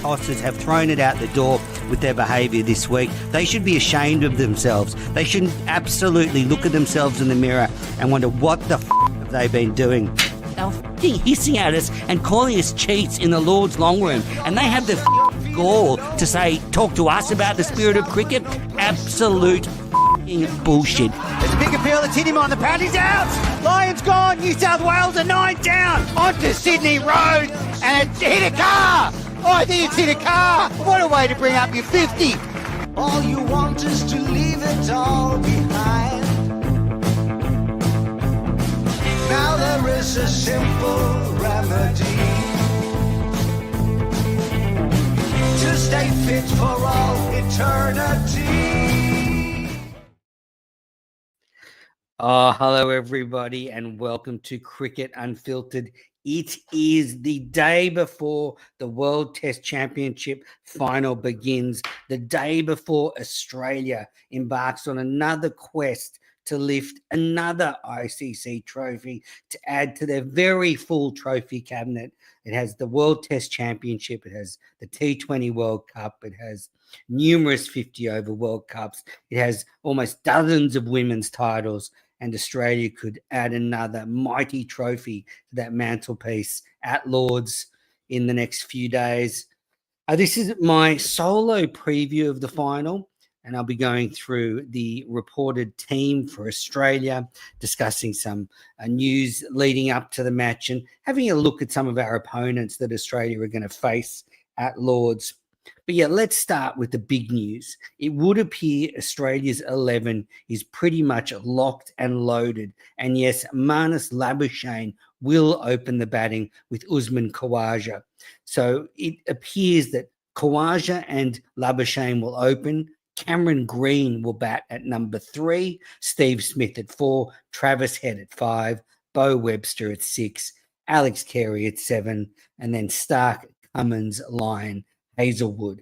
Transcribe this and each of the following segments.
tossers have thrown it out the door with their behaviour this week. They should be ashamed of themselves. They should absolutely look at themselves in the mirror and wonder what the have they been doing. They're hissing at us and calling us cheats in the Lord's long room, and they have the gall to say, talk to us about the spirit of cricket. Absolute bullshit. There's a big appeal that's hit him on the pad. He's out. Lions gone. New South Wales are 9 down. Onto Sydney Road, and it's hit a car. Oh, I think it's hit a car. What a way to bring up your 50. All you want is to leave it all behind. Now there is a simple remedy to stay fit for all eternity. Hello everybody and welcome to Cricket Unfiltered. It is the day before the World Test Championship final begins, the day before Australia embarks on another quest to lift another ICC trophy to add to their very full trophy cabinet. It has the World Test Championship, it has the T20 World Cup, it has numerous 50-over World Cups, it has almost dozens of women's titles, and Australia could add another mighty trophy to that mantelpiece at Lord's in the next few days. This is my solo preview of the final, and I'll be going through the reported team for Australia, discussing some news leading up to the match and having a look at some of our opponents that Australia are going to face at Lord's. But yeah, let's start with the big news. It would appear Australia's 11 is pretty much locked and loaded. And yes, Marnus Labuschagne will open the batting with Usman Khawaja. So it appears that Khawaja and Labuschagne will open. Cameron Green will bat at number 3, Steve Smith at 4, Travis Head at 5, Bo Webster at 6, Alex Carey at 7, and then Stark, Cummins, Lyon, Hazelwood.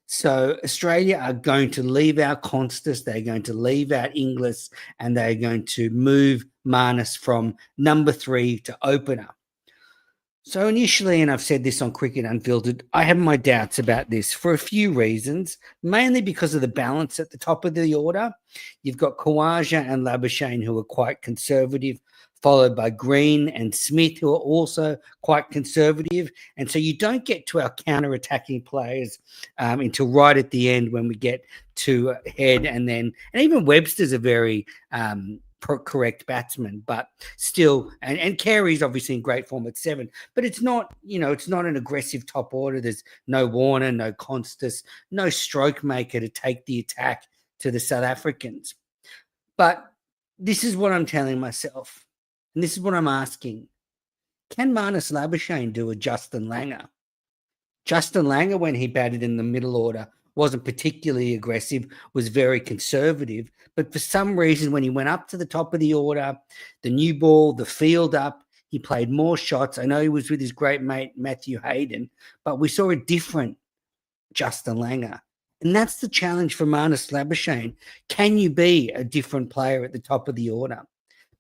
So Australia are going to leave out Constas, they're going to leave out Inglis, and they're going to move Marnus from number 3 to opener. So initially, and I've said this on Cricket Unfiltered, I have my doubts about this for a few reasons, mainly because of the balance at the top of the order. You've got Khawaja and Labuschagne who are quite conservative, followed by Green and Smith, who are also quite conservative. And so you don't get to our counter-attacking players until right at the end when we get to Head, and even Webster's a very correct batsman, but still, and Carey's obviously in great form at 7, but it's not, it's not an aggressive top order. There's no Warner, no Constas, no stroke maker to take the attack to the South Africans. But this is what I'm telling myself. And this is what I'm asking. Can Marnus Labuschagne do a Justin Langer? Justin Langer, when he batted in the middle order, wasn't particularly aggressive, was very conservative. But for some reason, when he went up to the top of the order, the new ball, the field up, he played more shots. I know he was with his great mate, Matthew Hayden, but we saw a different Justin Langer. And that's the challenge for Marnus Labuschagne. Can you be a different player at the top of the order?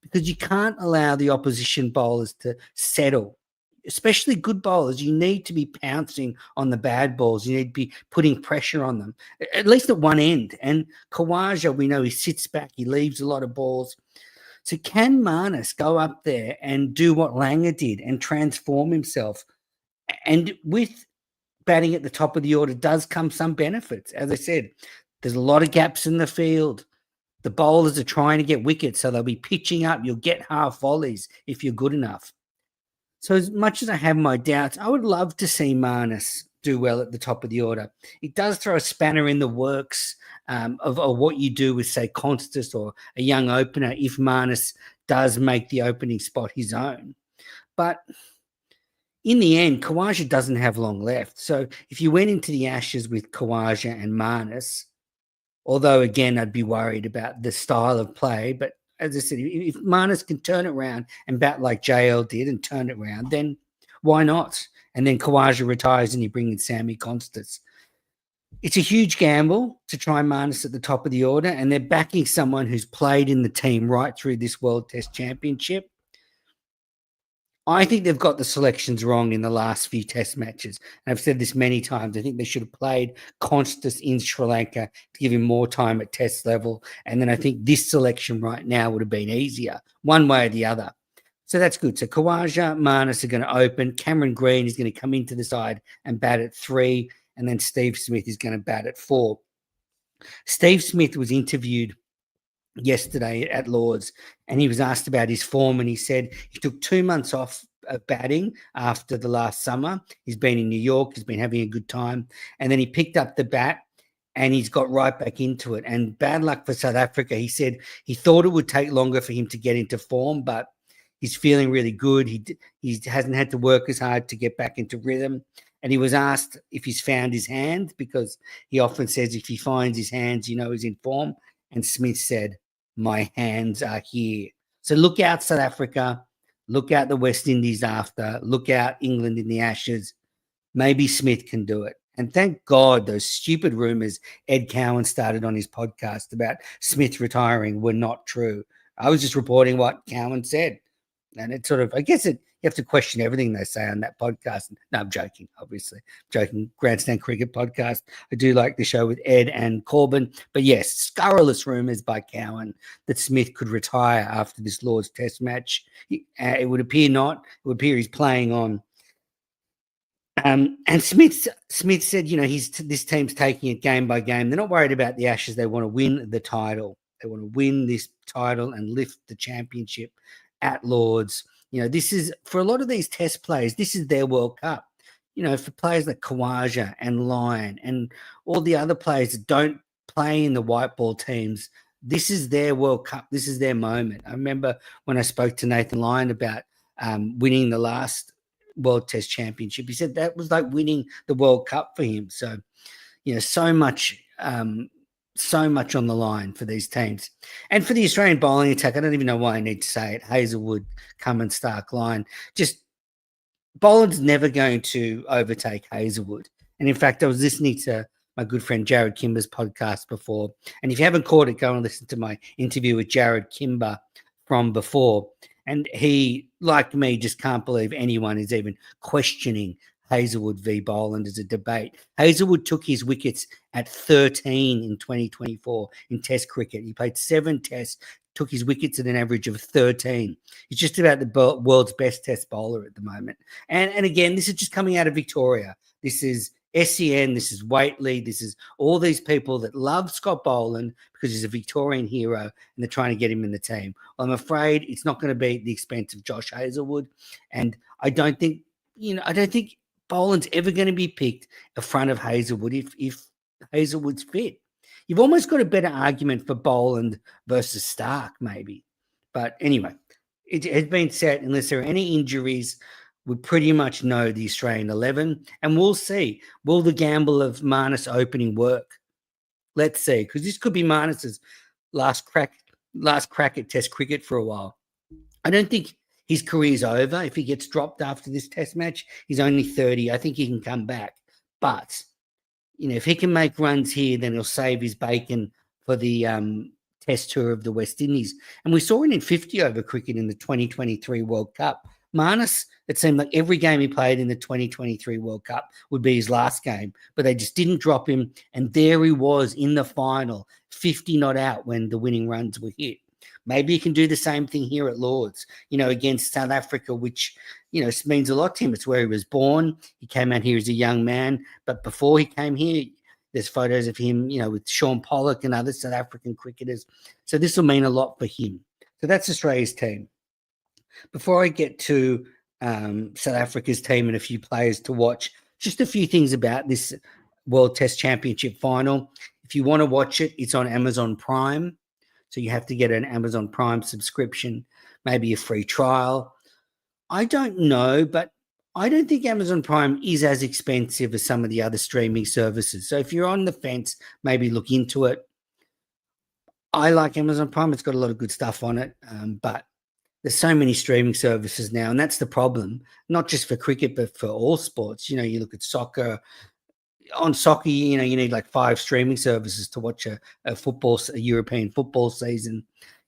Because you can't allow the opposition bowlers to settle, especially good bowlers. You need to be pouncing on the bad balls. You need to be putting pressure on them, at least at one end. And Khawaja, we know he sits back, he leaves a lot of balls. So can Marnus go up there and do what Langer did and transform himself? And with batting at the top of the order does come some benefits. As I said, there's a lot of gaps in the field. The bowlers are trying to get wickets, so they'll be pitching up. You'll get half volleys if you're good enough. So as much as I have my doubts, I would love to see Marnus do well at the top of the order. It does throw a spanner in the works of what you do with, say, Constas or a young opener if Marnus does make the opening spot his own. But in the end, Khawaja doesn't have long left. So if you went into the Ashes with Khawaja and Marnus, although, again, I'd be worried about the style of play. But as I said, if Marnus can turn it around and bat like JL did and turn it around, then why not? And then Khawaja retires and you bring in Sammy Constas. It's a huge gamble to try Marnus at the top of the order, and they're backing someone who's played in the team right through this World Test Championship. I think they've got the selections wrong in the last few test matches. And I've said this many times. I think they should have played Constas in Sri Lanka to give him more time at test level. And then I think this selection right now would have been easier, one way or the other. So that's good. So Khawaja, Marnus are going to open. Cameron Green is going to come into the side and bat at 3. And then Steve Smith is going to bat at 4. Steve Smith was interviewed yesterday at Lord's, and he was asked about his form, and he said he took 2 months off batting after the last summer. He's been in New York, he's been having a good time, and then he picked up the bat and he's got right back into it. And bad luck for South Africa. He said he thought it would take longer for him to get into form, but he's feeling really good. He hasn't had to work as hard to get back into rhythm. And he was asked if he's found his hand, because he often says if he finds his hands, he's in form. And Smith said, "My hands are here." So look out, South Africa. Look out the West Indies after. Look out England in the Ashes. Maybe Smith can do it. And thank God those stupid rumors Ed Cowan started on his podcast about Smith retiring were not true. I was just reporting what Cowan said. And it sort of, I guess you have to question everything they say on that podcast. No, I'm joking, obviously. I'm joking. Grandstand Cricket Podcast. I do like the show with Ed and Corbin. But yes, scurrilous rumours by Cowan that Smith could retire after this Lord's Test match. It would appear not. It would appear he's playing on. And Smith said, this team's taking it game by game. They're not worried about the Ashes. They want to win the title. They want to win this title and lift the championship at Lord's. This is, for a lot of these test players, this is their World Cup. For players like Khawaja and Lyon and all the other players that don't play in the white ball teams, this is their World Cup. This is their moment. I remember when I spoke to Nathan Lyon about winning the last World Test Championship, he said that was like winning the World Cup for him. So, so much on the line for these teams. And for the Australian bowling attack, I don't even know why I need to say it. Hazelwood, Cummins, Stark, Lyon. Just Boland's never going to overtake Hazelwood. And in fact, I was listening to my good friend Jared Kimber's podcast before. And if you haven't caught it, go and listen to my interview with Jared Kimber from before. And he, like me, just can't believe anyone is even questioning Hazelwood v. Boland as a debate. Hazelwood took his wickets at 13 in 2024 in Test cricket. He played 7 tests, took his wickets at an average of 13. He's just about the world's best Test bowler at the moment. And again, this is just coming out of Victoria. This is SEN, this is Waitley, this is all these people that love Scott Boland because he's a Victorian hero and they're trying to get him in the team. Well, I'm afraid it's not going to be at the expense of Josh Hazelwood. And I don't think Boland's ever going to be picked in front of Hazelwood if Hazelwood's fit. You've almost got a better argument for Boland versus Stark, maybe. But anyway, it has been said, unless there are any injuries, we pretty much know the Australian 11, and we'll see. Will the gamble of Marnus opening work? Let's see, because this could be Marnus's last crack at Test cricket for a while. I don't think his career's over if he gets dropped after this Test match. He's only 30. I think he can come back. But, if he can make runs here, then he'll save his bacon for the Test tour of the West Indies. And we saw it in 50-over cricket in the 2023 World Cup. Marnus, it seemed like every game he played in the 2023 World Cup would be his last game, but they just didn't drop him. And there he was in the final, 50 not out when the winning runs were hit. Maybe he can do the same thing here at Lord's, against South Africa, which, means a lot to him. It's where he was born. He came out here as a young man, but before he came here, there's photos of him, with Sean Pollock and other South African cricketers. So this will mean a lot for him. So that's Australia's team. Before I get to South Africa's team and a few players to watch, just a few things about this World Test Championship final. If you want to watch it, it's on Amazon Prime. So you have to get an Amazon Prime subscription, maybe a free trial. I don't know, but I don't think Amazon Prime is as expensive as some of the other streaming services. So if you're on the fence, maybe look into it. I like Amazon Prime. It's got a lot of good stuff on it, but there's so many streaming services now, and that's the problem, not just for cricket, but for all sports. You look at soccer. On soccer, you need like 5 streaming services to watch a European football season.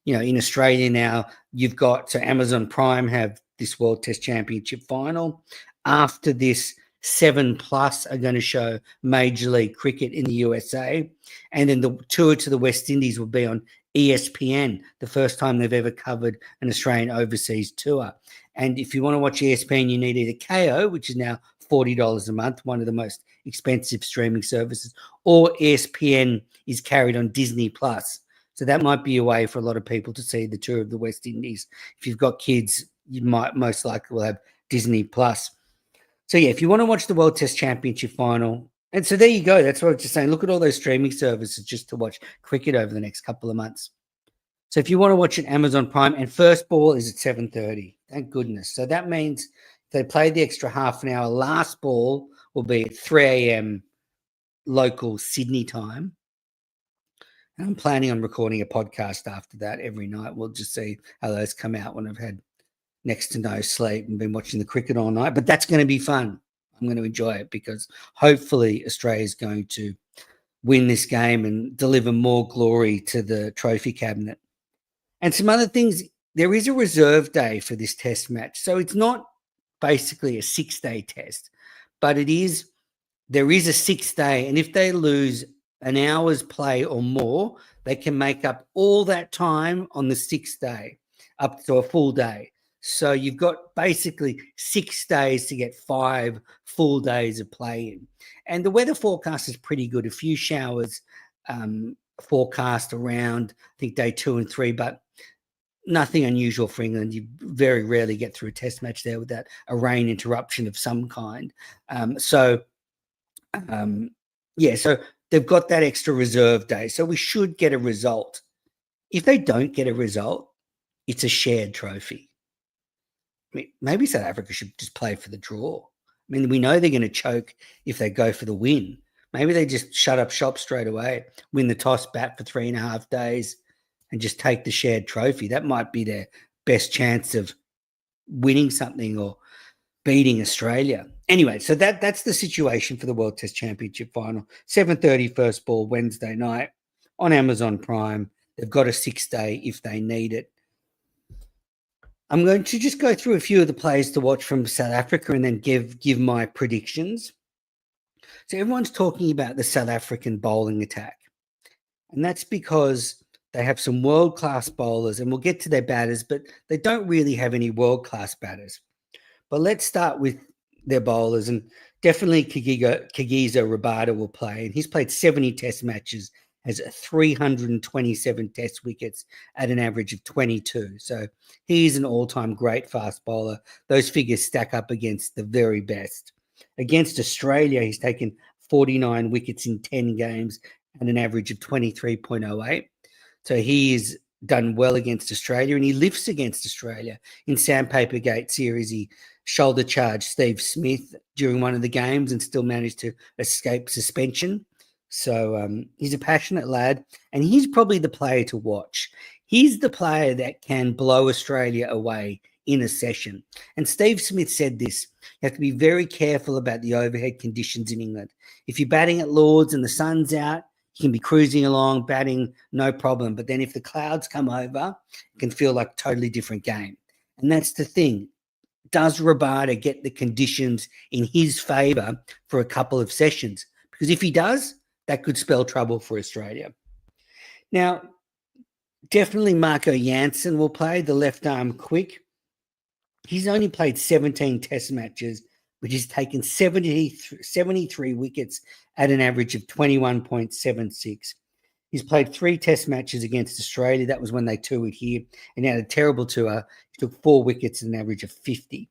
in Australia now, you've got, so Amazon Prime have this World Test Championship final. After this, 7+ are going to show Major League Cricket in the USA. And then the tour to the West Indies will be on ESPN, the first time they've ever covered an Australian overseas tour. And if you want to watch ESPN, you need either KO, which is now $40 a month, one of the most expensive streaming services, or ESPN is carried on Disney Plus. So that might be a way for a lot of people to see the tour of the West Indies. If you've got kids, you might most likely will have Disney Plus. So yeah, if you want to watch the World Test Championship final, and so there you go. That's what I was just saying. Look at all those streaming services just to watch cricket over the next couple of months. So if you want to watch it, Amazon Prime, and first ball is at 7:30. Thank goodness. So that means if they play the extra half an hour, last ball will be at 3 a.m. local Sydney time. And I'm planning on recording a podcast after that every night. We'll just see how those come out when I've had next to no sleep and been watching the cricket all night. But that's going to be fun. I'm going to enjoy it because hopefully Australia is going to win this game and deliver more glory to the trophy cabinet. And some other things, there is a reserve day for this test match. So it's not basically a 6-day test, but there is a 6th day. And if they lose an hour's play or more, they can make up all that time on the 6th day, up to a full day. So you've got basically 6 days to get 5 full days of play in. And the weather forecast is pretty good. A few showers forecast around, I think, day 2 and 3, but nothing unusual for England. You very rarely get through a test match there without a rain interruption of some kind. So they've got that extra reserve day. So we should get a result. If they don't get a result, it's a shared trophy. I mean, maybe South Africa should just play for the draw. I mean, we know they're going to choke if they go for the win. Maybe they just shut up shop straight away, win the toss, bat for 3.5 days, and just take the shared trophy. That might be their best chance of winning something or beating Australia. Anyway, so that's the situation for the World Test Championship final. 7:30 first ball Wednesday night on Amazon Prime. They've got a 6th day if they need it. I'm going to just go through a few of the players to watch from South Africa and then give my predictions. So everyone's talking about the South African bowling attack. And that's because they have some world-class bowlers, and we'll get to their batters, but they don't really have any world-class batters. But let's start with their bowlers, and definitely Kagiso Rabada will play, and he's played 70 test matches, has 327 test wickets at an average of 22. So he's an all-time great fast bowler. Those figures stack up against the very best. Against Australia, he's taken 49 wickets in 10 games at an average of 23.08. So he is done well against Australia, and he lifts against Australia. In Sandpaper Gate series, he shoulder charged Steve Smith during one of the games and still managed to escape suspension. So he's a passionate lad, and he's probably the player to watch. He's the player that can blow Australia away in a session. And Steve Smith said this: you have to be very careful about the overhead conditions in England. If you're batting at Lords and the sun's out, you can be cruising along, batting, no problem. But then if the clouds come over, it can feel like a totally different game. And that's the thing. Does Rabada get the conditions in his favour for a couple of sessions? Because if he does, that could spell trouble for Australia. Now, definitely Marco Jansen will play, the left-arm quick. He's only played 17 test matches, which has taken 73 wickets at an average of 21.76. He's played 3 test matches against Australia. That was when they toured here. And he had a terrible tour. He took 4 wickets at an average of 50.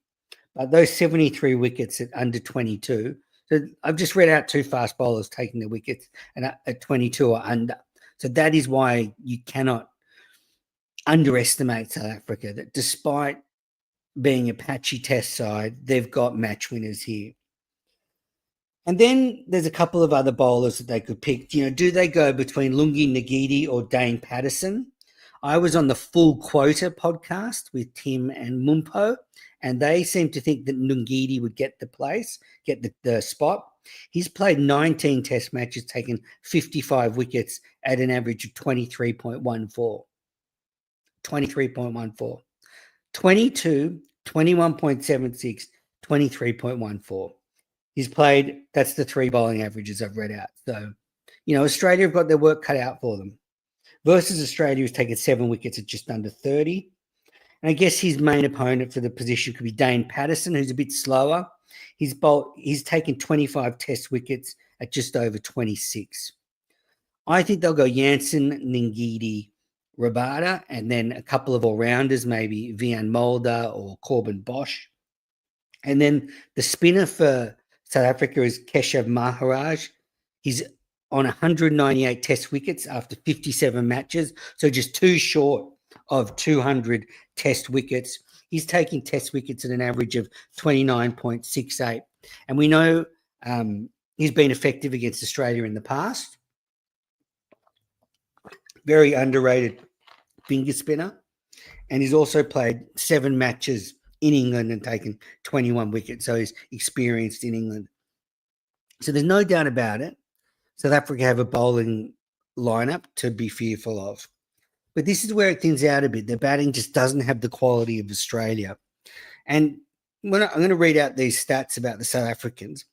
But those 73 wickets at under 22. So I've just read out 2 fast bowlers taking the wickets and at 22 or under. So that is why you cannot underestimate South Africa, that despite being a patchy test side, they've got match winners here. And then there's a couple of other bowlers that they could pick. Do they go between Lungi Ngidi or Dane Patterson? I was on the Full Quota podcast with Tim and Mumpo, and they seem to think that Ngidi would get the spot. He's played 19 test matches, taken 55 wickets at an average of 23.14. 23.14. 22, 21.76, 23.14. He's played, that's the 3 bowling averages I've read out. So, Australia have got their work cut out for them. Versus Australia, who's taken 7 wickets at just under 30. And I guess his main opponent for the position could be Dane Patterson, who's a bit slower. He's taken 25 test wickets at just over 26. I think they'll go Jansen, Ngidi, Rabada, and then a couple of all-rounders, maybe Vian Mulder or Corbin Bosch. And then the spinner for South Africa is Keshav Maharaj. He's on 198 test wickets after 57 matches, so just 2 short of 200 test wickets. He's taking test wickets at an average of 29.68. And we know he's been effective against Australia in the past. Very underrated finger spinner. And he's also played 7 matches in England and taken 21 wickets. So he's experienced in England. So there's no doubt about it. South Africa have a bowling lineup to be fearful of. But this is where it thins out a bit. Their batting just doesn't have the quality of Australia. And I'm going to read out these stats about the South Africans.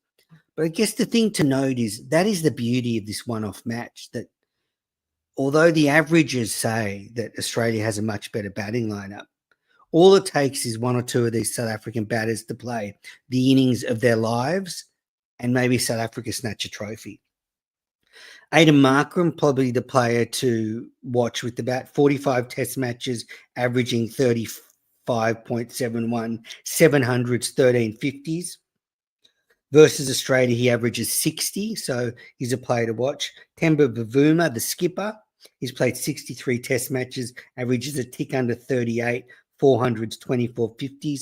But I guess the thing to note is that is the beauty of this one-off match, that although the averages say that Australia has a much better batting lineup, all it takes is 1 or 2 of these South African batters to play the innings of their lives, and maybe South Africa snatch a trophy. Aidan Markram, probably the player to watch with about 45 test matches, averaging 35.71, 700s, 13 50s. Versus Australia, he averages 60, so he's a player to watch. Temba Bavuma, the skipper, he's played 63 test matches, averages a tick under 38, 400s, 24 50s.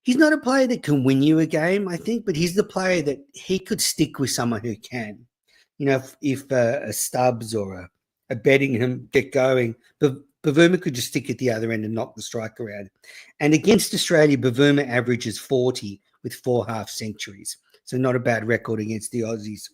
He's not a player that can win you a game, I think, but he's the player that he could stick with someone who can. If a Stubbs or a Beddingham get going, Bavuma could just stick at the other end and knock the striker out. And against Australia, Bavuma averages 40 with 4 half centuries. So not a bad record against the Aussies.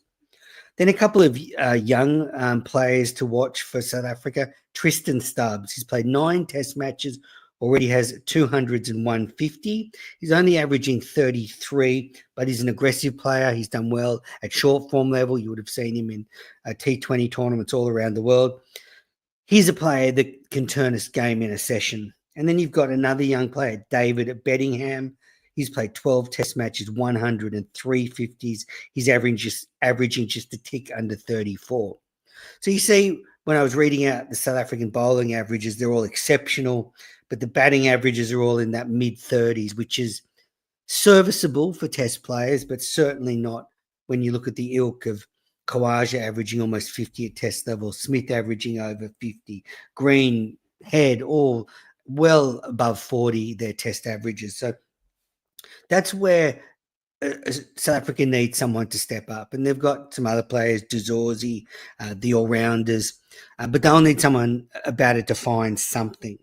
Then a couple of young players to watch for South Africa. Tristan Stubbs, he's played 9 test matches, already has 200s and 150. He's only averaging 33, but he's an aggressive player. He's done well at short form level. You would have seen him in T20 tournaments all around the world. He's a player that can turn a game in a session. And then you've got another young player, David Beddingham. He's played 12 test matches, 100 and 350s. He's averaging just a tick under 34. So you see, when I was reading out the South African bowling averages, they're all exceptional, but the batting averages are all in that mid-30s, which is serviceable for test players, but certainly not when you look at the ilk of Khawaja averaging almost 50 at test level, Smith averaging over 50, Green, Head, all well above 40, their test averages. So that's where South Africa needs someone to step up. And they've got some other players, Duzorzi, the all-rounders, but they'll need someone about it to find something.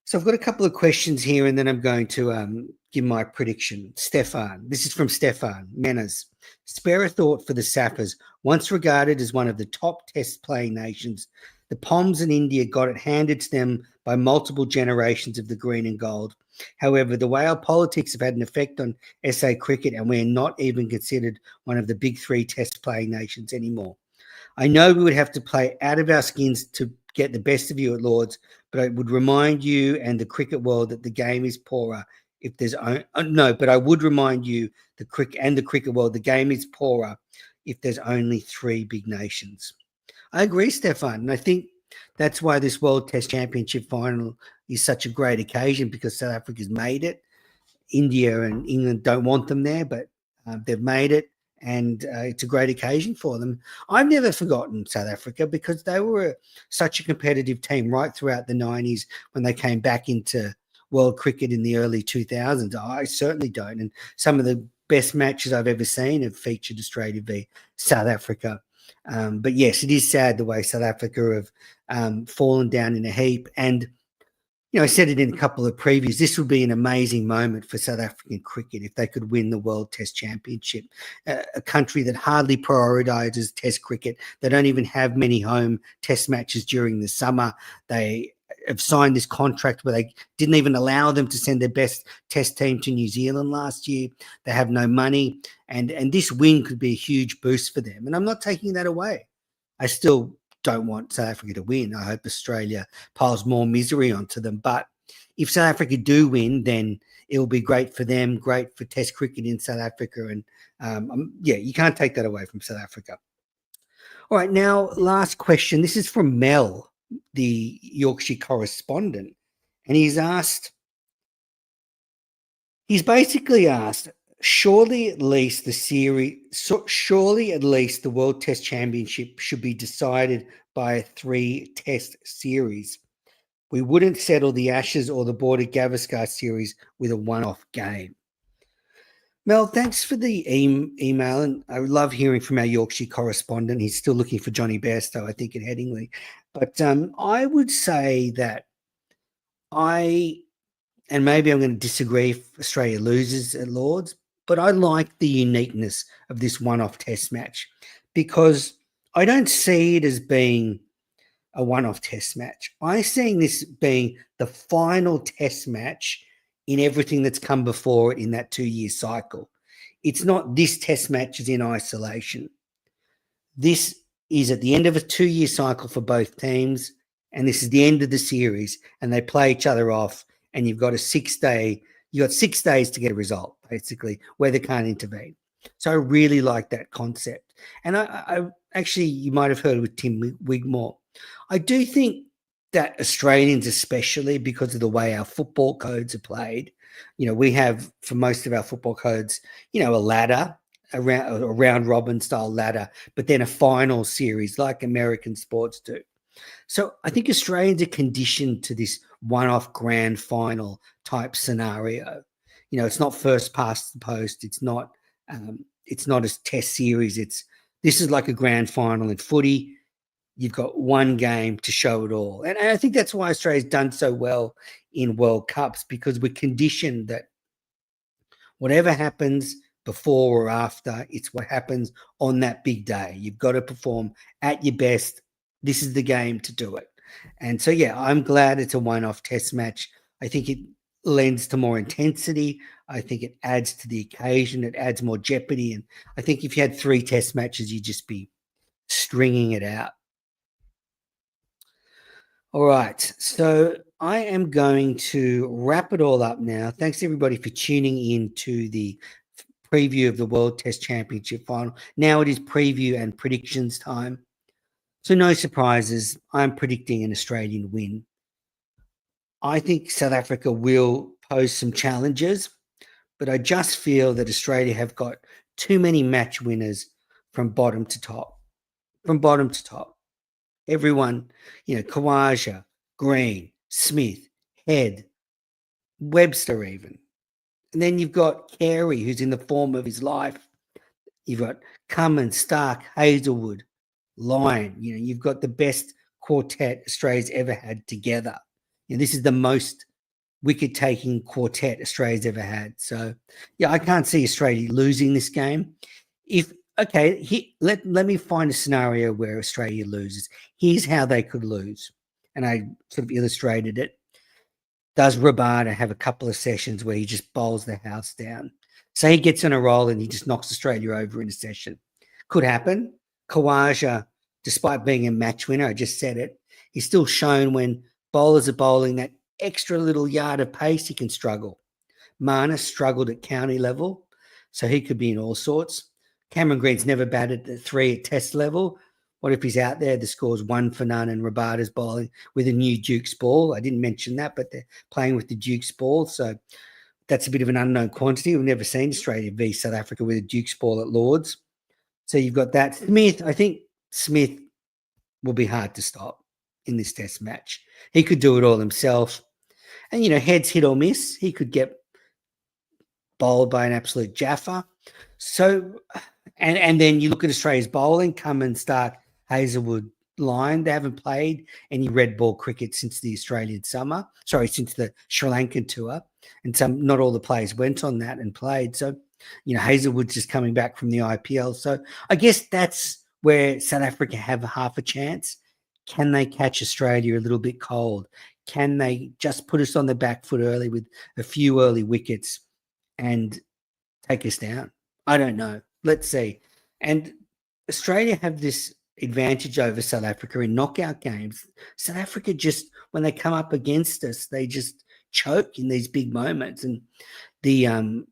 So I've got a couple of questions here, and then I'm going to give my prediction. Stefan, this is from Stefan Menas. Spare a thought for the Saffers. Once regarded as one of the top test playing nations, the Poms in India got it handed to them by multiple generations of the green and gold. However, the way our politics have had an effect on SA cricket, and we're not even considered one of the big 3 test playing nations anymore. I know we would have to play out of our skins to get the best of you at Lords, but I would remind you and the cricket world that the game is poorer if there's but I would remind you the cricket world the game is poorer if there's only 3 big nations. I agree, Stefan, and I think that's why this World Test Championship final is such a great occasion, because South Africa's made it. India and England don't want them there, but they've made it, and it's a great occasion for them. I've never forgotten South Africa, because they were such a competitive team right throughout the 90s when they came back into world cricket in the early 2000s. I certainly don't. And some of the best matches I've ever seen have featured Australia v South Africa. But yes, it is sad the way South Africa have fallen down in a heap. And, I said it in a couple of previews, this would be an amazing moment for South African cricket if they could win the World Test Championship, a country that hardly prioritises Test cricket. They don't even have many home Test matches during the summer. They have signed this contract where they didn't even allow them to send their best test team to New Zealand last year. They have no money, and this win could be a huge boost for them. And I'm not taking that away. I still don't want South Africa to win. I hope Australia piles more misery onto them. But if South Africa do win, then it will be great for them, great for Test cricket in South Africa. And yeah, you can't take that away from South Africa. All right, now, last question. This is from Mel, the Yorkshire correspondent. And he's basically asked, surely at least the World Test Championship should be decided by a 3-test series. We wouldn't settle the Ashes or the Border Gavaskar series with a one-off game. Mel, thanks for the email, and I love hearing from our Yorkshire correspondent. He's still looking for Johnny Bairstow, I think, at Headingley. But I would say that and maybe I'm going to disagree if Australia loses at Lords, but I like the uniqueness of this one-off test match because I don't see it as being a one-off test match. I'm seeing this being the final test match in everything that's come before it in that 2-year cycle. It's not this test match is in isolation. This is at the end of a 2-year cycle for both teams, and this is the end of the series, and they play each other off, and you've got 6 days to get a result, basically, where they can't intervene. So I really like that concept. And I actually, you might have heard with Tim Wigmore, I do think that Australians, especially because of the way our football codes are played, we have, for most of our football codes, a ladder, a round robin style ladder, but then a final series like American sports do. So I think Australians are conditioned to this one-off grand final type scenario. It's not first past the post. It's not a test series. This is like a grand final in footy. You've got one game to show it all. And I think that's why Australia's done so well in World Cups, because we're conditioned that whatever happens before or after, it's what happens on that big day. You've got to perform at your best. This is the game to do it. And so, yeah, I'm glad it's a one-off test match. I think it lends to more intensity. I think it adds to the occasion. It adds more jeopardy. And I think if you had 3 test matches, you'd just be stringing it out. All right, so I am going to wrap it all up now. Thanks, everybody, for tuning in to the preview of the World Test Championship final. Now it is preview and predictions time. So no surprises. I'm predicting an Australian win. I think South Africa will pose some challenges, but I just feel that Australia have got too many match winners from bottom to top. From bottom to top. Everyone, Khawaja, Green, Smith, Head, Webster even. And then you've got Carey, who's in the form of his life. You've got Cummins, Stark, Hazelwood, Lyon. You've got the best quartet Australia's ever had together. This is the most wicket-taking quartet Australia's ever had. So, yeah, I can't see Australia losing this game. Let me find a scenario where Australia loses. Here's how they could lose. And I sort of illustrated it. Does Rabada have a couple of sessions where he just bowls the house down? Say he gets on a roll and he just knocks Australia over in a session. Could happen. Khawaja, despite being a match winner, I just said it, he's still shown when bowlers are bowling that extra little yard of pace, he can struggle. Mana struggled at county level, so he could be in all sorts. Cameron Green's never batted at 3 at test level. What if he's out there, the score's 1 for none and Rabada's bowling with a new Duke's ball? I didn't mention that, but they're playing with the Duke's ball. So that's a bit of an unknown quantity. We've never seen Australia v South Africa with a Duke's ball at Lords. So you've got that. Smith, I think Smith will be hard to stop in this test match. He could do it all himself. And, Head's hit or miss. He could get bowled by an absolute Jaffa. So, and then you look at Australia's bowling, Cummins, Stark, Hazelwood, Lyon. They haven't played any red ball cricket since the Australian summer. Since the Sri Lankan tour. And not all the players went on that and played. So, Hazelwood's just coming back from the IPL. So I guess that's where South Africa have half a chance. Can they catch Australia a little bit cold? can they just put us on the back foot early with a few early wickets and take us down? I don't know. Let's see. And Australia have this advantage over South Africa in knockout games. South Africa just, when they come up against us, they just choke in these big moments. And the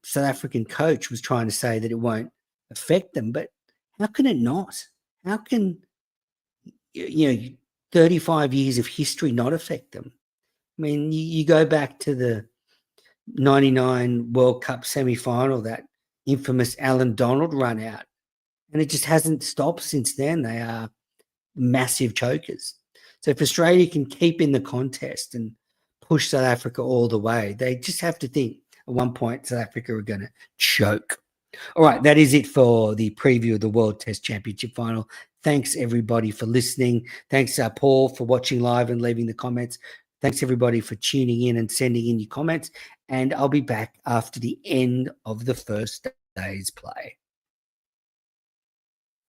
South African coach was trying to say that it won't affect them, but how can it not? How can 35 years of history not affect them? I mean, you go back to the 99 World Cup semi-final, that infamous Alan Donald run out, and it just hasn't stopped since then. They are massive chokers. So if Australia can keep in the contest and push South Africa all the way, they just have to think at one point South Africa are going to choke. All right, that is it for the preview of the World Test Championship final. Thanks, everybody, for listening. Thanks, Paul, for watching live and leaving the comments. Thanks, everybody, for tuning in and sending in your comments. And I'll be back after the end of the first day's play.